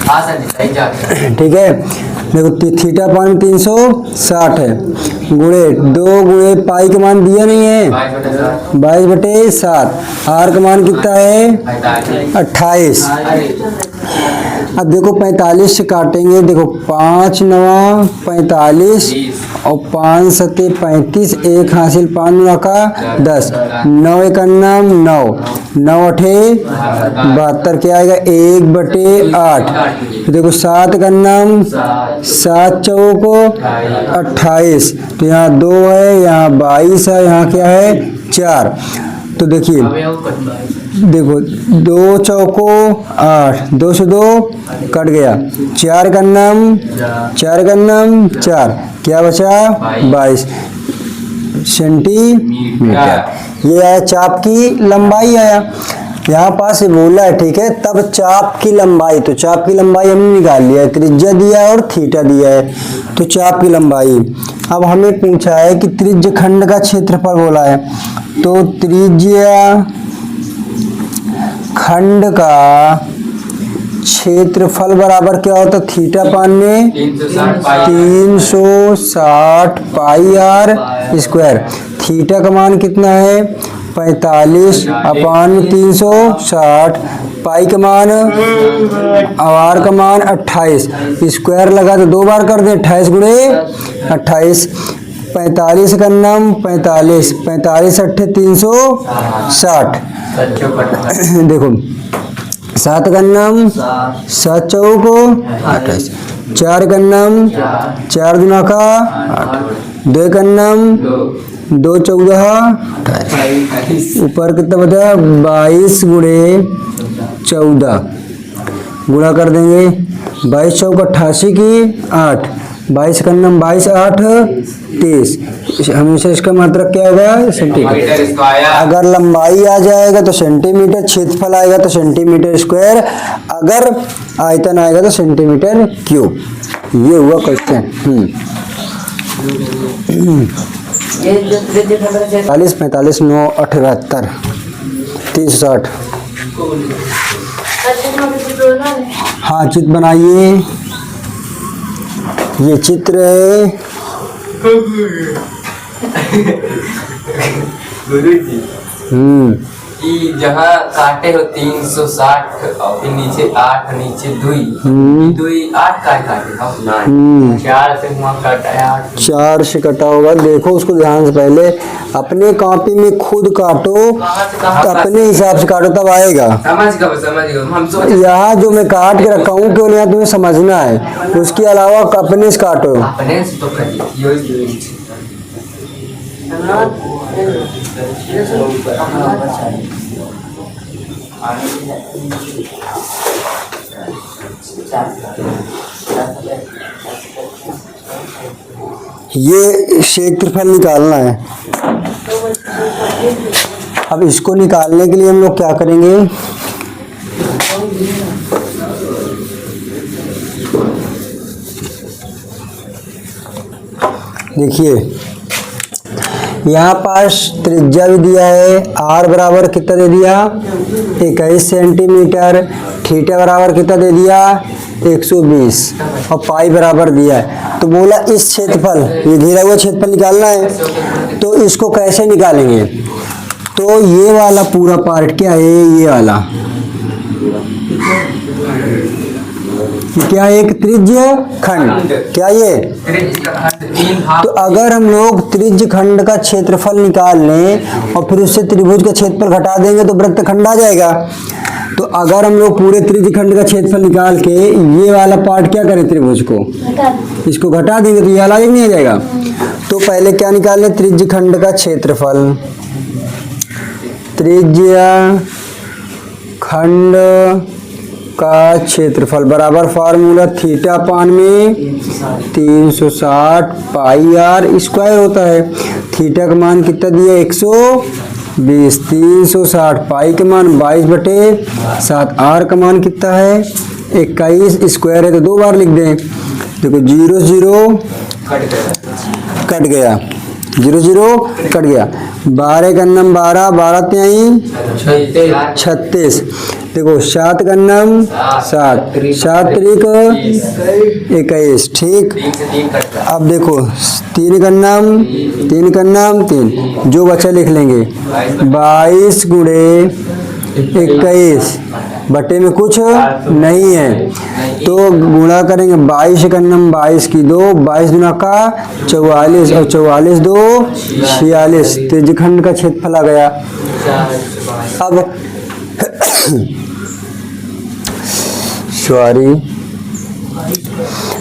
हाँ सर जी सही जाते। ठीक है, देखो थीटा पान 360 है, गुणे 2 गुणे पाई का मान दिया नहीं है 22/7, आर का मान कितना है 28। अब देखो 45 से काटेंगे, देखो 5 9 45 और 5 7 35, 1 हासिल 5 9 का 10, 9 1 9 9 8 72, क्या आएगा 1/8। देखो 7 का नाम 7 चौको 28, तो यहाँ 2 है, यहाँ 22 है, यहाँ क्या है 4। तो देखिए देखो 2 चौको 8, 2 से 2 कट गया, 4 का नाम 4, क्या बचा 22 सेंटीमीटर। ये आया चाप की लंबाई आया, यहाँ पास बोला है ठीक है। तब चाप की लंबाई, तो चाप की लंबाई हमने निकाल लिया है, त्रिज्या दिया है और थीटा दिया है, तो चाप की लंबाई। अब हमें पूछा है कि त्रिज्य खंड का क्षेत्रफल बोला है, तो त्रिज्या खंड का क्षेत्रफल बराबर क्या होता है, थीटा पान में 360 पाई आर स्क्वायर। थीटा का मान कितना है 45/360, पाई का मान आर का मान 28, स्क्वायर लगा तो 2 बार कर दें, 28 गुणे 28, 45 का नाम 45, 45 8 360। देखो 7 का नाम 7 चौको 28, 4 का नाम 4 दूना का 8, 2 का नाम 2 14 28, ऊपर कितना बचा 22 गुणे 14, गुणा कर देंगे 22 चौका 88 की 8, 22 का नाम 22 8 30, हमेशा इसका मात्रक क्या होगा सेंटीमीटर। अगर लंबाई आ जाएगा तो सेंटीमीटर, क्षेत्रफल आएगा तो सेंटीमीटर स्क्वायर, अगर आयतन आएगा तो सेंटीमीटर क्यूब। ये हुआ क्वेश्चन। 40 45 9 78 360। हाँ चित्र बनाइए, ये चित्र है। गुरुजी कि जहाँ काटे हो 360 और फिर नीचे 8 नीचे 2 8 काटे हम 4 से वहाँ काटा है 8, 4 से कटा होगा। देखो उसको ध्यान से, पहले अपने कॉपी में खुद काटो, तो अपने हिसाब से काटो तब आएगा। समझ गए हम सोच यहाँ जो मैं काट के रखा हूँ केवल यहाँ तुम्हें समझना है, उसके अलावा अपने से काटो। अपने से तो ये क्षेत्रफल निकालना है। अब इसको निकालने के लिए हम लोग क्या करेंगे, देखिए यहाँ पास त्रिज्या भी दिया है, आर बराबर कितना दे दिया 21 सेंटीमीटर, थीटा बराबर कितना दे दिया 120 और पाई बराबर दिया है। तो बोला इस क्षेत्रफल, ये घेरा हुआ क्षेत्रफल निकालना है, तो इसको कैसे निकालेंगे। तो ये वाला पूरा पार्ट क्या है, ये वाला क्या, एक त्रिज्य खंड, क्या ये। तो अगर हम लोग त्रिज्य खंड का क्षेत्रफल निकाल लें और फिर उससे त्रिभुज का क्षेत्रफल घटा देंगे तो वृत्त खंड आ जाएगा। तो अगर हम लोग पूरे त्रिज्य खंड का क्षेत्रफल निकाल के ये वाला पार्ट क्या करें, त्रिभुज को इसको घटा देंगे तो ये वाला एक नहीं आ जाएगा। तो पहले क्या निकालें, त्रिज्य खंड का क्षेत्रफल, त्रिज्य खंड का क्षेत्रफल बराबर फार्मूला थीटा पान में 360 पाई आर स्क्वायर होता है। थीटा का मान कितना दिया 120, 360 पाई का मान 22/7, आर का मान कितना है 21, स्क्वायर है तो 2 बार लिख दें। देखो 0 0 कट गया, 0 0 कट गया। 12 का नम 12, 12 त्याई 36। देखो 7 का नम 7, 7 त्रिक 21। ठीक, अब देखो 3 का नम 3, जो बचा लिख लेंगे 22 गुणे 21 बटे में कुछ नहीं है तो गुणा करेंगे। 22 का नम 22 की 2, 22 गुना का 44 और 44 2 46। त्रिज्यखंड का क्षेत्रफल आ गया। अब सॉरी,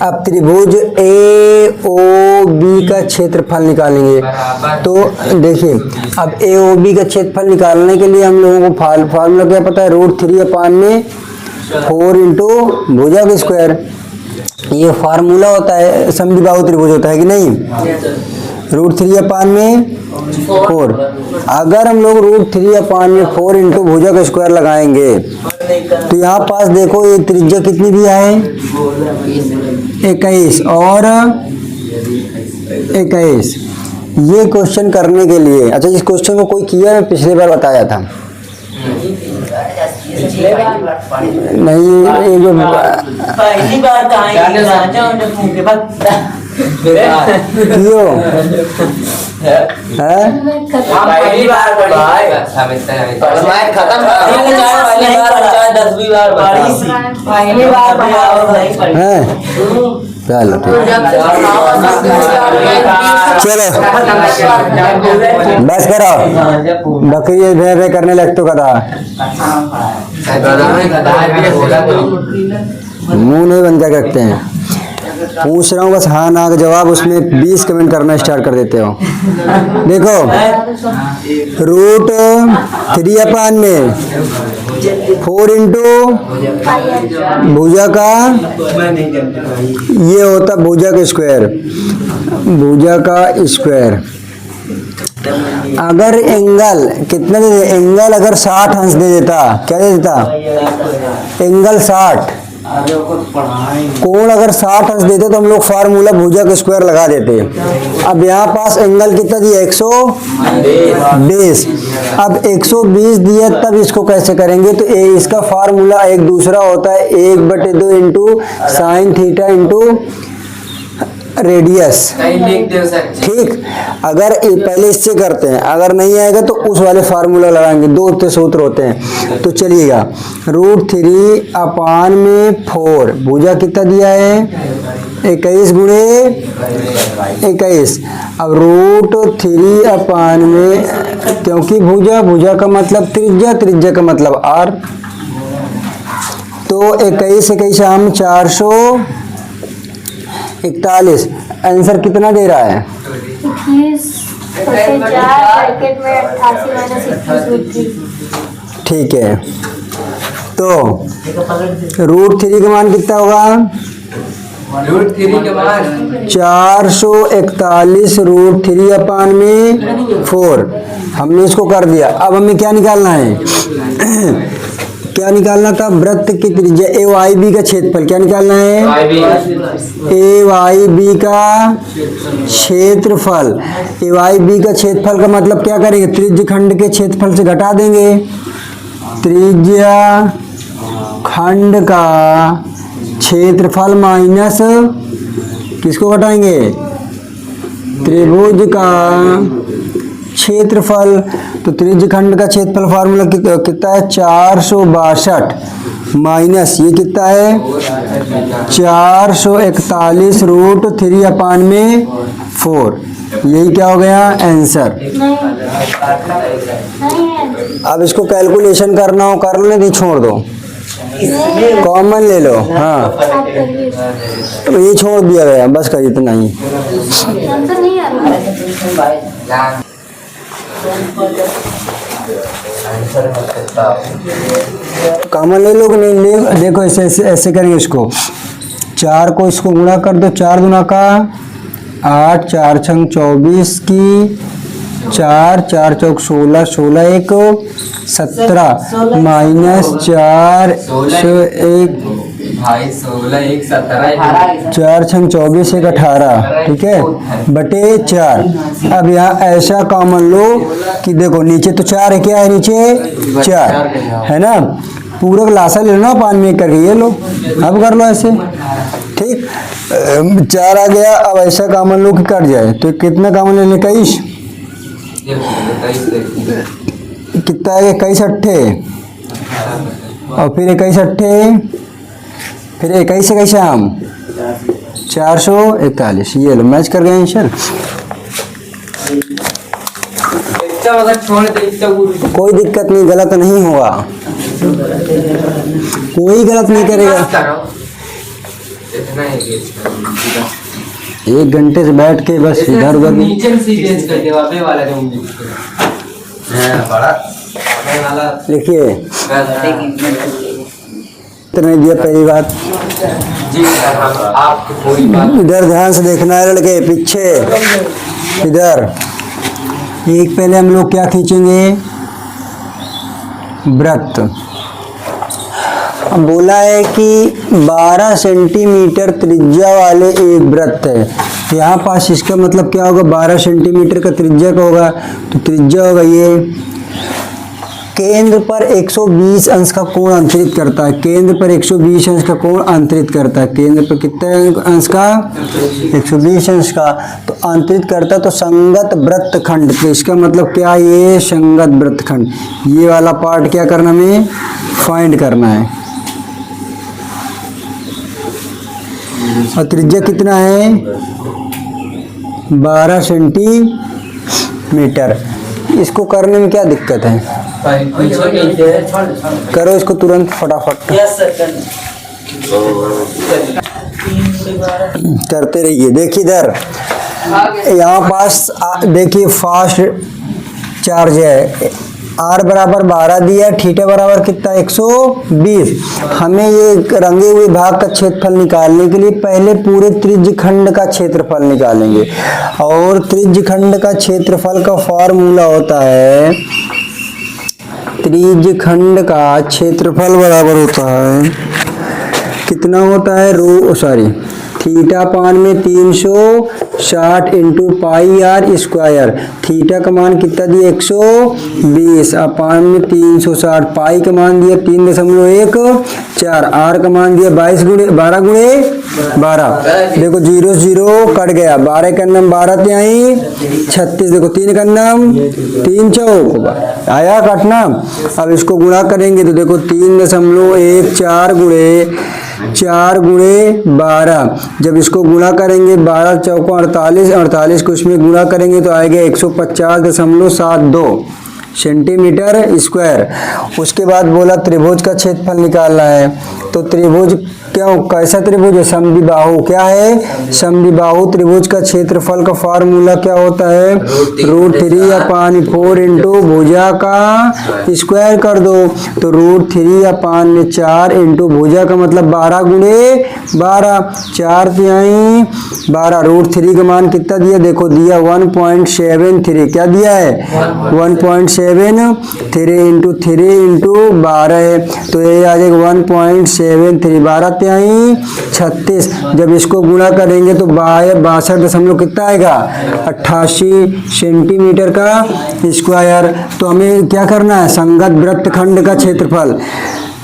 अब त्रिभुज AOB का क्षेत्रफल निकालेंगे। तो देखिए, अब AOB का क्षेत्रफल निकालने के लिए हम लोगों को फार्मूला क्या पता है, √3/4 इंटू भुजा का स्क्वायर। ये फार्मूला होता है, समद्विबाहु त्रिभुज होता है कि नहीं। √3/4। अगर हम लोग √3/4 इंटू भुजा का स्क्वायर लगाएंगे तो यहाँ पास देखो ये त्रिज्या कितनी दिया है 21 और 21। ये क्वेश्चन करने के लिए, अच्छा इस क्वेश्चन को कोई किया है, पिछले बार बताया था नहीं, एक पहली बार क्यों है पहली बार खत्म है। चलो चलो बस करो, बकरी भे करने लग तो कदा मुंह नहीं बंद कर रखते हैं। पूछ रहा हूँ बस हाँ ना का जवाब, उसमें 20 कमेंट करना स्टार्ट कर देते हो। देखो √3/4 इंटू भुजा का, ये होता भुजा का स्क्वायर, भुजा का स्क्वायर। अगर एंगल कितना दे, एंगल अगर 60 अंश दे देता, क्या दे देता, एंगल 60, कोण अगर 60 अंश देते तो हम लोग फार्मूला भुजा का स्क्वायर लगा देते। अब यहाँ पास एंगल कितना दिया 120। अब 120 दिया, तब इसको कैसे करेंगे, तो इसका फार्मूला एक दूसरा होता है 1/2 into sine theta into radius. ठीक, अगर पहले इससे करते हैं, अगर नहीं आएगा तो उस वाले फार्मूला लगाएंगे, 2 सूत्र होते हैं। तो चलिएगा √3/4 भुजा कितना दिया है 21 गुणे 21। अब √3/, क्योंकि भुजा का मतलब त्रिज्या का मतलब r, तो 21 हम 441। आंसर कितना दे रहा है 21 ठीक है। तो √3 का मान कितना होगा, √3 के बाद 441 √3/4। हमने इसको कर दिया। अब हमें क्या निकालना है क्या निकालना था, वृत्त की त्रिज्या AYB का क्षेत्रफल क्या निकालना है, AYB का क्षेत्रफल। AYB का क्षेत्रफल का मतलब क्या करेंगे, त्रिज्यखंड के क्षेत्रफल से घटा देंगे। त्रिज्या खंड का क्षेत्रफल माइनस किसको घटाएंगे, त्रिभुज का क्षेत्रफल। तो त्रिज्यखंड का क्षेत्रफल फार्मूला कितना है 462 माइनस ये कितना है 441 √3/4। यही क्या हो गया आंसर। अब इसको कैलकुलेशन करना हो कर लो, नहीं छोड़ दो, कॉमन ले लो। हाँ तो ये छोड़ दिया गया, बस कर इतना ही। कॉमन ले लो कि नहीं ले, देखो ऐसे करेंगे इसको, 4 को इसको गुणा कर दो, 4 गुना का 8, 4 छंग 24 की 4, 4 चौक 16, 16 1 17 माइनस 4 1 भाई 16 1 17 4 छंग 24 एक 18, ठीक है, बटे 4। अब यहाँ ऐसा कॉमन लो कि देखो नीचे तो 4 है, क्या है नीचे 4 है ना, पूरा लाशा ले लो ना 5 में करके, ये लो अब कर लो ऐसे, ठीक। 4 आ गया। अब ऐसा कॉमन लो कि कट जाए, तो कितना कॉमन लेने 21, कितना है 21 अट्ठे, और फिर 21 अट्ठे, फिर 21 21 आम 441, ये लो मैच कर गए आंसर। कोई दिक्कत नहीं, गलत नहीं होगा, कोई गलत नहीं करेगा। 1 घंटे से बैठ के बस इधर उधर नीचे से चेंज कर दे वापे वाला जो बड़ा वाला लिखिए, तो नहीं दिया पहली बात। जी सर, हम आपकी पूरी बात इधर ध्यान से देखना है लड़के, पीछे इधर। एक पहले हम लोग क्या खींचेंगे, वृत्त। बोला है कि 12 सेंटीमीटर त्रिज्या वाले एक वृत्त है, तो यहाँ पास इसका मतलब क्या होगा, 12 सेंटीमीटर का त्रिज्या का होगा, तो त्रिज्या होगा ये। केंद्र पर 120 अंश का कोण अंतरित करता है, केंद्र पर 120 अंश का कोण अंतरित करता है, केंद्र पर कितने अंश का 120 अंश का, तो अंतरित करता है, तो संगत वृत्तखंड, तो इसका मतलब क्या, ये संगत वृत्तखंड, ये वाला पार्ट क्या करना हमें फाइंड करना है। और त्रिज्या कितना है 12 सेंटीमीटर। इसको करने में क्या दिक्कत है, करो इसको तुरंत फटाफट करते रहिए। देखिए इधर यहाँ पास देखिए फास्ट चार्ज है, R बराबर 12 दिया, थीटा बराबर कितना 120। हमें ये रंगे हुए भाग का क्षेत्रफल निकालने के लिए पहले पूरे त्रिज्यखंड का क्षेत्रफल निकालेंगे, और त्रिज्यखंड का क्षेत्रफल का फॉर्मूला होता है, त्रिज्यखंड का क्षेत्रफल बराबर होता है, कितना होता है थीटा पान में 360 into pi r square. Theta का मान कितना दिया 120, अपान में 360, पाई का मान दिया 3.14, आर का मान दिया 12 गुणे 12। देखो 0 0 कट गया, 12 का नम 12 त्याई 36, देखो 3 का नम 3 चौक आया कटना। अब इसको गुणा करेंगे तो देखो 3.14 गुणे 4 गुणे 12, जब इसको गुणा करेंगे 12 चौको 48, 48 को इसमें गुणा करेंगे तो आएगा 150.72 सेंटीमीटर स्क्वायर। उसके बाद बोला त्रिभुज का क्षेत्रफल निकालना है, तो त्रिभुज क्यों कैसा त्रिभुज है, समद्विबाहु। क्या है समद्विबाहु त्रिभुज का क्षेत्रफल का फार्मूला क्या होता है, √3/4 इंटू भुजा का स्क्वायर कर दो, तो √3/4 इंटू भुजा का मतलब 12 गुणे 12, 4 तिहाई 12। √3 का मान कितना दिया, देखो दिया 1.73, क्या दिया है 1.73 इंटू 3 इंटू 12 है, तो ये आ जाएगा 1.73, 12 तिहाई 36। जब इसको गुणा करेंगे तो 62 कितना आएगा 88 सेंटीमीटर का स्क्वायर। तो हमें क्या करना है, संगत वृत्तखंड का क्षेत्रफल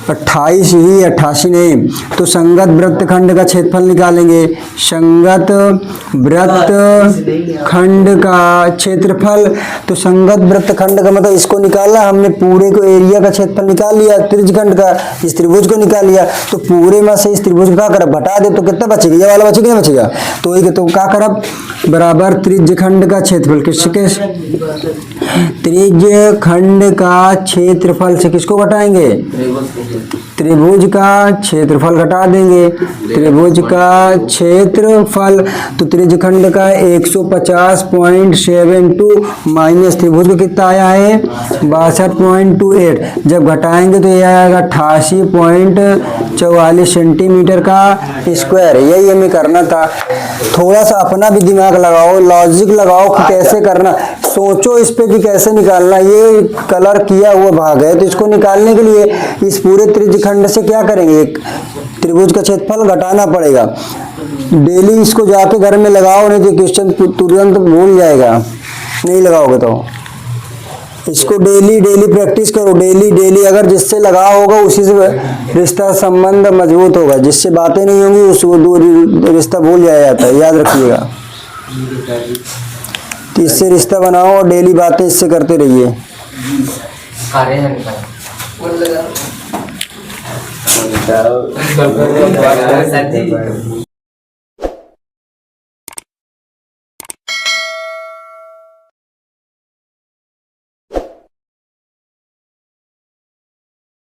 28 ही 88 नहीं, तो संगत वृत्तखंड का क्षेत्रफल निकालेंगे। संगत वृत्तखंड का क्षेत्रफल, तो संगत वृत्तखंड का मतलब इसको निकालना हमने, पूरे को एरिया का क्षेत्रफल निकाल लिया, त्रिज्यखंड का इस त्रिभुज को निकाल लिया, तो पूरे में से इस त्रिभुज को क्या करा घटा दे तो कितना बचेगा, ये वाला बचेगा, बचेगा तो ये तो क्या करा बराबर त्रिज्यखंड का क्षेत्रफल, किसके त्रिज्यखंड का क्षेत्रफल से किसको घटाएंगे, त्रिभुज का क्षेत्रफल घटा देंगे, त्रिभुज का क्षेत्रफल, तो त्रिज्यखंड का 150.72 माइनस त्रिभुज का कितना आया है 62.28, जब घटाएंगे तो ये आएगा 88.44 सेंटीमीटर का स्क्वायर। यही हमें करना था। थोड़ा सा अपना भी दिमाग लगाओ, लॉजिक लगाओ कि कैसे करना, सोचो इस पे कि कैसे निकालना। ये कलर किया हुआ भाग है, तो इसको निकालने के लिए इस पूरे त्रिज्यखंड से क्या करेंगे, त्रिभुज का क्षेत्रफल घटाना पड़ेगा। डेली इसको जाके घर में लगाओ, नहीं तो क्वेश्चन तुरंत भूल जाएगा, नहीं लगाओगे तो। इसको डेली डेली प्रैक्टिस करो, डेली डेली। अगर जिससे लगा होगा उसी से रिश्ता संबंध मजबूत होगा, जिससे बातें नहीं होंगी उसको रिश्ता भूल जाया जाता है, याद रखिएगा। तो इससे रिश्ता बनाओ और डेली बातें इससे करते रहिए। कार्य है निकाल।